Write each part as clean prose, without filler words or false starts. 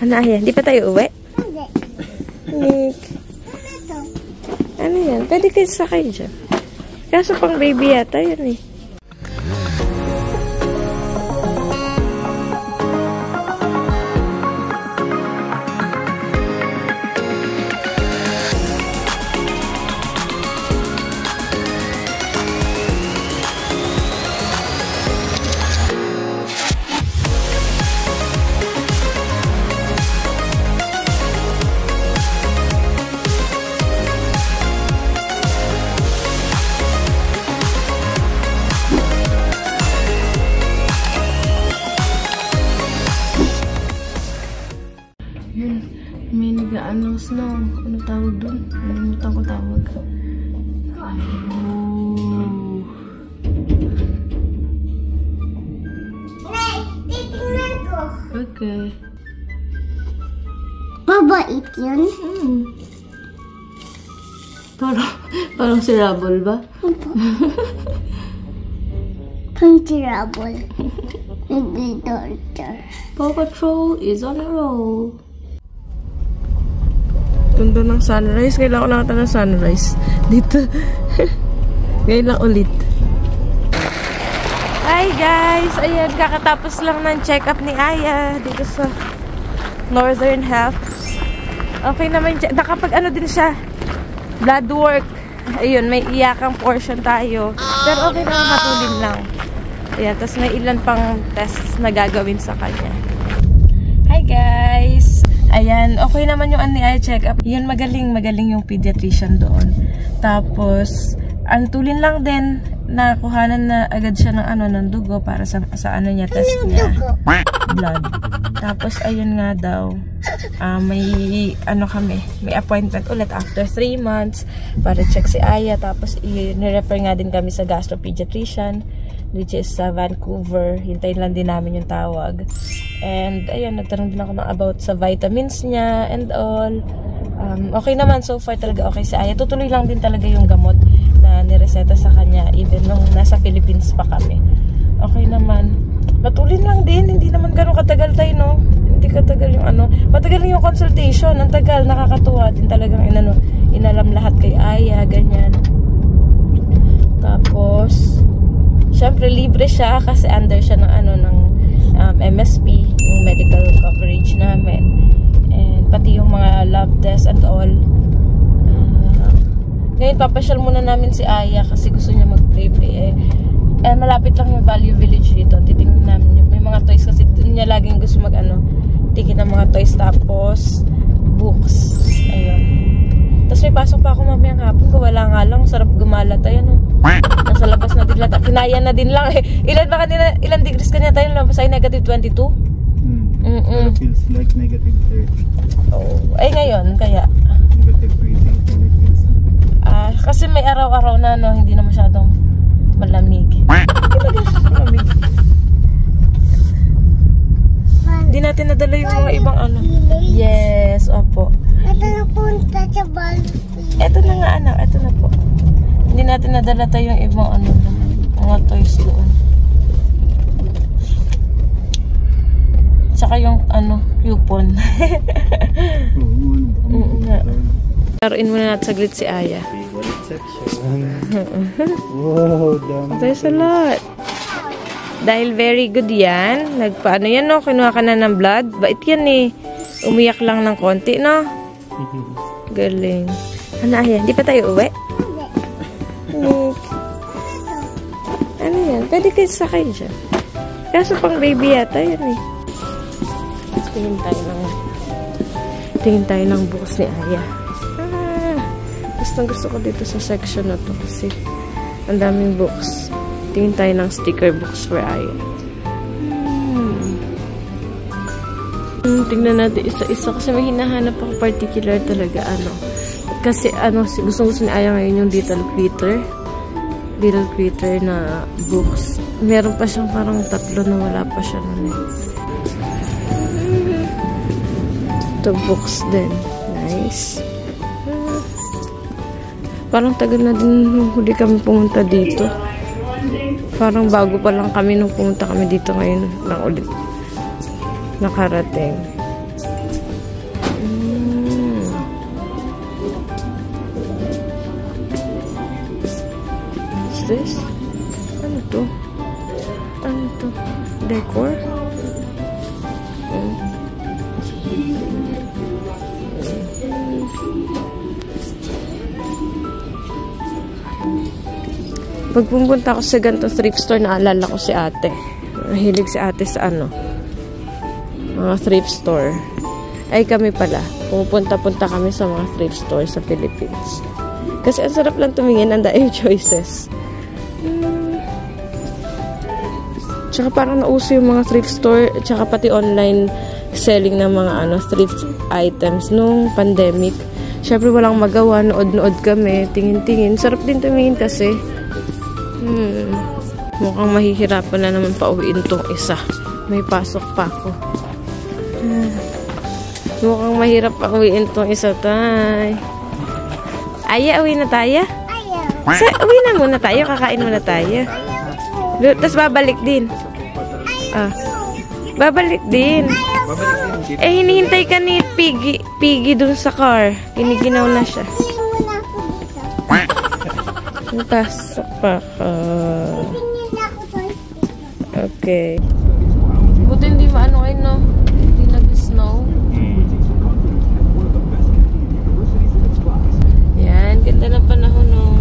Ano, Aya? Di pa tayo uwi? Hindi. Nick. Ano yan? Pwede kayo sakay dyan. Kaso pang baby yata yan eh. Yun, may nag-a-announce na. Ano tawag dun? Nalimutan ko tawag. Nay, titignan ko. Okay. Mabait yun? Parang si Rabol ba? Considerable. Nag-doctor. Paw Patrol is on a roll. Ganda ng sunrise. Kailan ko nakita ng sunrise. Dito. Ngayon lang ulit. Hi guys! Ayan, kakatapos lang ng check-up ni Aya dito sa Northern Health. Okay naman. Nakapag-ano din siya. Blood work. Ayun, may iyakang portion tayo. Pero okay naman, matulin lang. Ayan, tapos may ilan pang tests na gagawin sa kanya. Hi guys! Ayan, okay naman yung eye check-up. Yun, magaling yung pediatrician doon. Tapos, ang tulin lang din, nakuhanan na agad siya ng dugo para sa ano niya, test niya. Blood. Tapos, ayun nga daw, may appointment ulit after 3 months para check si Aya. Tapos, i-refer nga din kami sa gastropediatrician, which is sa Vancouver. Hintayin lang din namin yung tawag. And, ayun, nagtanong din ako about sa vitamins niya and all. Okay naman, so far talaga okay si Aya. Tutuloy lang din talaga yung gamot na nireseta sa kanya, even nung nasa Philippines pa kami. Okay naman. Matulin lang din, hindi naman ganun katagal tayo, no? Hindi katagal yung matagal yung consultation. Ang tagal, nakakatuwa din talagang inalam lahat kay Aya, ganyan. Tapos, syempre, libre siya kasi under siya ng MSP, yung medical coverage namin. And pati yung mga lab tests and all. Ngayon, papasyal muna namin si Aya kasi gusto niya mag-play. Malapit lang yung Value Village dito. Titingnan namin yung may mga toys kasi niya laging gusto tingin ng mga toys, tapos books. Ayun. Tapos may pasok pa ako mamayang hapon ko. Wala nga lang. Sarap gumala tayo, no? Nasa labas na din lahat. Kinaya na din lang. Ilan degrees kanya tayo? Labas ay negative 22? Pero feels like negative 30. Oh. Ay, ngayon, kaya? Negative 30. Kasi may araw-araw na, no? Hindi na masyadong malamig. Malamig. Hindi natin nadala yung mga ibang Yes, opo. Ito na punta sa Valverde. Ito na nga, anak. Ito na po. Hindi natin nadala tayo yung ibang mga toys doon. Tsaka yung coupon. Laruin muna natin saglit si Aya. Favorite section. Wow, dami. There's a lot. Dahil very good yan. Nagpaano yan, no? Kinuha ka na ng blood. Bait yan eh. Umiyak lang ng konti, no? Galing. Ano, Aya? Hindi pa tayo uwi? Nick. Ano yan? Pwede kayo sakay dyan. Kaso pang baby yata yan eh. Tingin tayo ng books ni Aya. Gusto ko dito sa section na to kasi ang daming books. Tingin tayo ng sticker books for Aya. Tingnan natin isa-isa kasi may hinahanap ako particular talaga kasi gusto ni Aya ngayon yung little critter na books. Meron pa siyang parang 3 na wala pa siya nun eh. Ito books din. Nice. Parang tagal na din nung huli kami pumunta dito. Parang bago pa lang kami nung pumunta kami dito ngayon lang ulit nakarating. this? Ano to? Ano to? Decor? Pag pumunta ako sa ganitong thrift store, naalala ko si ate. Mahilig si ate sa ano, mga thrift store. Ay, kami pala. Pupunta-punta kami sa mga thrift store sa Philippines. Kasi ang sarap lang tumingin, ang daing choices. Tsaka parang nauso yung mga thrift store, tsaka pati online selling ng mga ano, thrift items nung pandemic. Syempre walang magawa, nood-nood kami, tingin-tingin. Sarap din tumingin kasi. Mukhang mahihirapan na naman pauwiin tong isa. May pasok pa ako. Mukhang mahirap pauwiin tong isa, tay. Aya, uwi na tayo? Ayaw. Uwi na muna tayo, kakain muna tayo. Tapos babalik din. Babalik din. Eh, hinihintay ka ni Piggy dun sa car. Giniginaw na siya. Tingin mo na ako dito. Pasok pa ka. Tingin na ako dito. Okay. Buti hindi maano kayo, no? Hindi nag-snow. Yan, ganda ng panahon, no?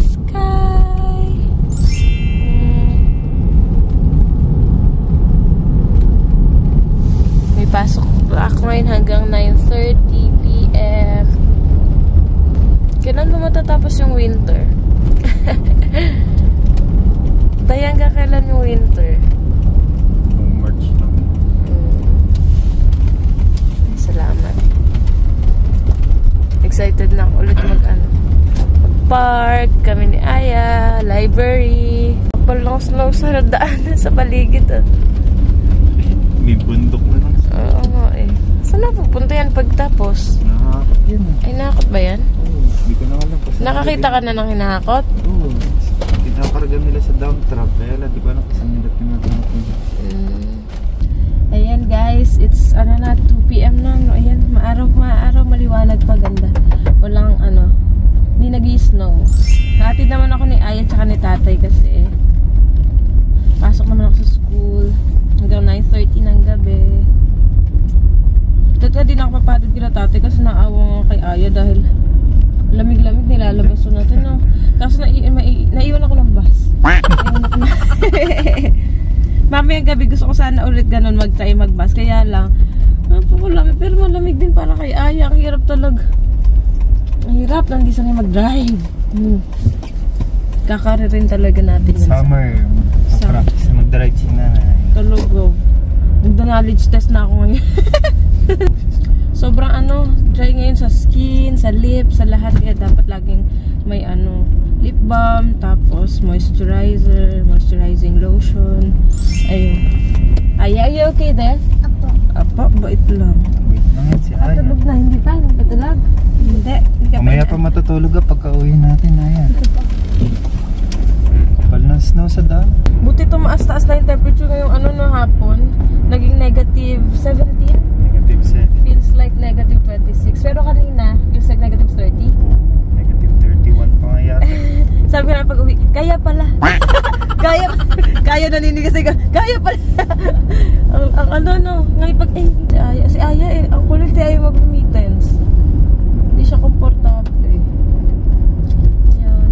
Sky. May pasok pa ako ngayon hanggang 9:30 p.m. Kailan ba matatapos yung winter? Hanggang kailan yung winter? March na. Salamat. Excited na ako ulit mag-park kami ni Aya, library. Kapal lang snow sa daan sa paligid. May bundok na lang. Oo nga eh. Saan na pupunta yan pagtapos? Nakakot yan. Ay, nakakot ba yan? Oo, hindi ko na alam. Nakakita ka na ng hinahakot? Oo. Pinakarga nila sa dump truck. Kaya lang, di ko alam kung saan nila tinatanong ko. Ayan guys, it's ano na 2 PM na, no? Ayan, maaraw, maliwanag pa, ganda. Walang ano, hindi nag-i-snow. Hatid naman ako ni Aya tsaka ni tatay kasi pasok naman ako sa school hanggang 9:30 ng gabi. Dati din ako papatid kila tatay kasi naawa kay Aya dahil lamig-lamig nilalabas so natin, no? Kaso naiwan ako ng bus. Mamayang gabi gusto ko sana ulit ganun mag-try mag-bus. Kaya lang, napakalamig. Pero malamig din para kay Aya. Ang hirap talaga. Ang hirap. Hindi sanay mag-drive. Kakari rin talaga natin yun. Summer. Practice na mag-drive si nanay. Kalugo. Nagda-knowledge test na ako ngayon. Sobrang ano, dry ngayon sa skin, sa lips, sa lahat. Kaya dapat laging may ano, lip balm, tapos moisturizer, moisturizing lotion. Ayun. Aya, are you okay there? Apo. Apo, bait lang. Wait lang yan si Aya. Tulog na, hindi pa. Hindi pa tulog. Hindi. Mamaya pa matutulog pagka uwi natin, Aya. Kapal ng snow sa daan. Buti tumaas-taas na yung temperature ngayong ano no hapon. Naging negative 17. Negative 7. Feels like negative 26. Pero kanina, feels like negative 30. Negative 31 pa nga yata. Sabi ko na pag uwi, kaya pala. Kaya naninigas ka. Kaya pala. ang ano no, ngayon pag si Aya ang kulit si Aya mag-meetings. Hindi siya komportable. Yan.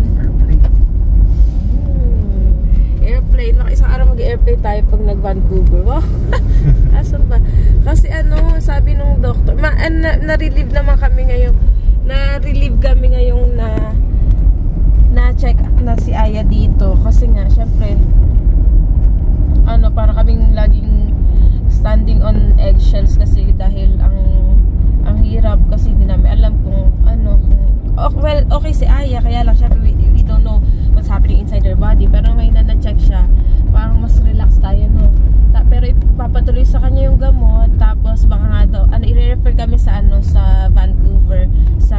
Airplane. Isang araw mag-airplane tayo pag nag-Vancouver. Wow. Asan ba? Kasi ano, sabi nung doctor, na-relieve naman kami ngayon. Na-relieve kami ngayong na-check na si Aya dito. Kasi nga, syempre, ano, para kaming laging standing on eggshells kasi dahil ang hirap kasi hindi namin alam kung ano, well, okay si Aya, kaya lang syempre we don't know what's happening inside her body. Pero ngayon na na-check siya, parang mas relax tayo, no? Pero ipapatuloy sa kanya yung gamot, tapos baka nga daw, i-refer kami sa sa Vancouver, sa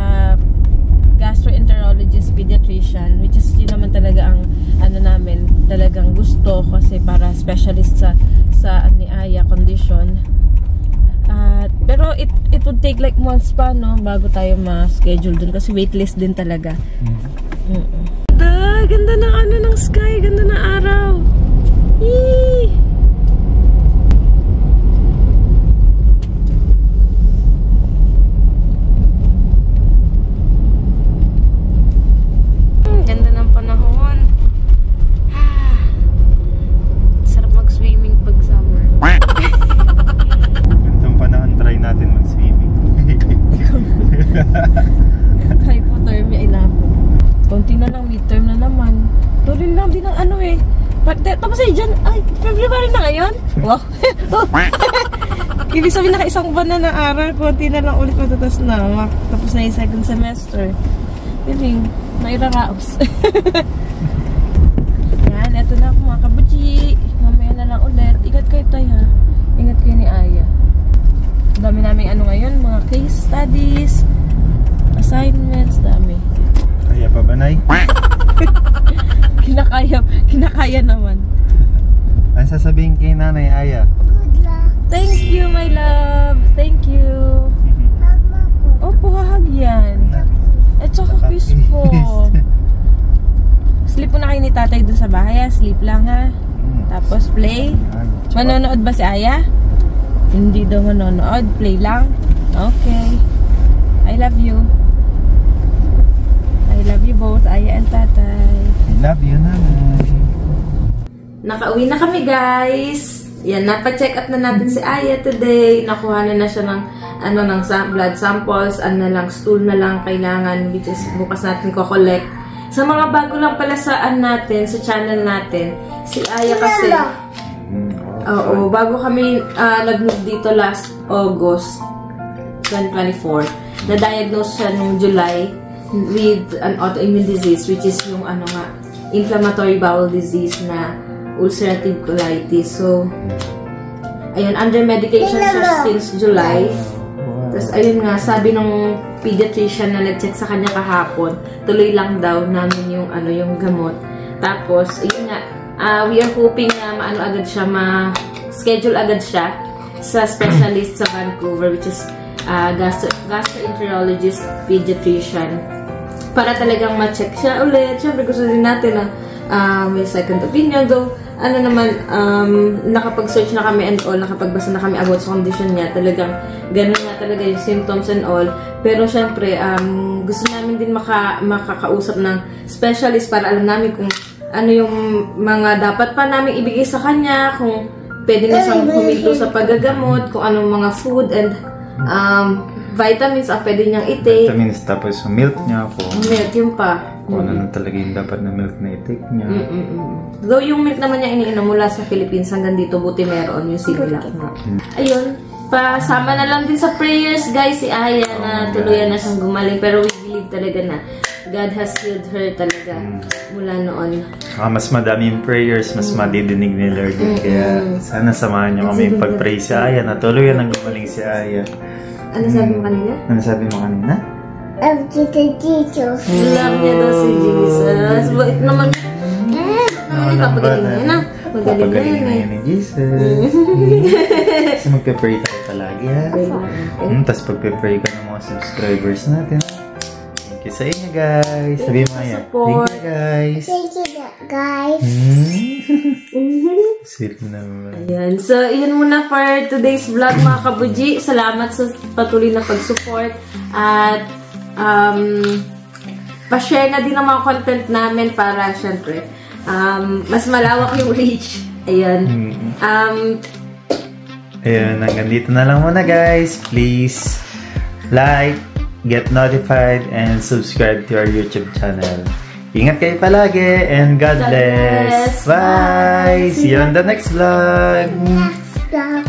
gastroenterologist pediatrician, which is yun naman talaga ang namin talagang gusto kasi para specialist sa ni Aya condition. Pero it would take like months pa, no, bago tayo ma-schedule dun kasi waitlist din talaga. Ganda ng ano ng sky. Ganda ng araw. Yee! Ganda ng panahon. Sarap mag-swimming pag summer. Gandang panahon, try natin mag-swimming. Hypothermia ay nabo. Konti na lang, midterm na naman. Tuloy lang din ang ano eh. Tapos ay dyan, ay, February na ngayon? Wow. Ibig sabihin naka-isang buwan na ng aral, konti na lang ulit matatas na. Tapos na yung second semester. Piling, nairaraos. Yan, eto na ako mga kabuchi. Mamaya na lang ulit. Ingat kayo tayo ha. Ingat kayo ni Aya. Dami namin ano ngayon, mga case studies, assignments, dami. Kaya pa ba, Nay? Kinakaya naman. Ano sasabihin kay Nanay Aya? Good luck. Thank you, my love. Thank you. Mama ko. Opo, hahag yan. At saka kiss po. Sleep po na kayo ni tatay dun sa bahay ha. Sleep lang ha. Tapos play. Manonood ba si Aya? Hindi daw manonood. Play lang. Okay. I love you. I love you both, Aya and tatay. I love you, Nanay. Nakauwi na kami, guys. Yan, napa-check up na natin si Aya today. Nakuha na siya ng blood samples, na lang, stool na lang kailangan, which is bukas natin ko-collect. Sa mga bago lang pala saan natin, sa channel natin, si Aya kasi, oo, bago kami nag-move dito last August 2024, na-diagnose siya noong July with an autoimmune disease, which is yung inflammatory bowel disease na ulcerative colitis. So, ayun, under medication siya since July. Tapos, ayun nga, sabi ng pediatrician na nag-check sa kanya kahapon, tuloy lang daw namin yung gamot. Tapos, ayun nga, we are hoping na agad siya, ma-schedule agad siya sa specialist sa Vancouver, which is gastroenterologist pediatrician. Para talagang ma-check siya ulit. Siyempre, gusto din natin na may second opinion. Though, nakapag-search na kami and all, nakapagbasa na kami about sa condition niya. Talagang, ganun nga talaga yung symptoms and all. Pero, siyempre, gusto namin din makakausap ng specialist para alam namin kung ano yung mga dapat pa namin ibigay sa kanya, kung pwede na siyang huminto sa paggagamot, kung anong mga food and vitamins ang pwede niyang i-take. Vitamins, tapos yung milk niya, Milk, yun pa. Kung ano talaga yung dapat na milk na i-take niya. Though yung milk naman niya iniinom mula sa Philippines hanggang dito, buti meron yung Similac na. Ayun, pasama na lang din sa prayers, guys, si Aya na tuluyan na siyang gumaling. Pero we believe talaga na God has healed her talaga mula noon. Mas madaming prayers, mas madidinig ni Lord. Kaya sana samahan niyo kami pag-pray si Aya na tuluyan ang gumaling si Aya. Ano sabi mo kanina? Ano sabi mo kanina? Love you to Jesus. Love niya daw si Jesus. Bakit naman? Papagaling na yun, Papagaling na yun ni Jesus. Kasi magpe-pray tayo palagi, ha? Tapos pagpe-pray ka ng mga subscribers natin. Thank you sa inyo, guys. Sabi mo kaya. Thank you, guys. Thank you, guys. Sweet naman. Ayan. So, yun muna for today's vlog, mga kabuji. Salamat sa patuloy na pag-support. At, pa-share na din ang mga content namin para, syempre, mas malawak yung reach. Ayan. Ayan, hanggang dito na lang muna, guys. Please, like, get notified, and subscribe to our YouTube channel. Ingat kayo palagi, and God bless. Bye! See you on the next vlog! Stop.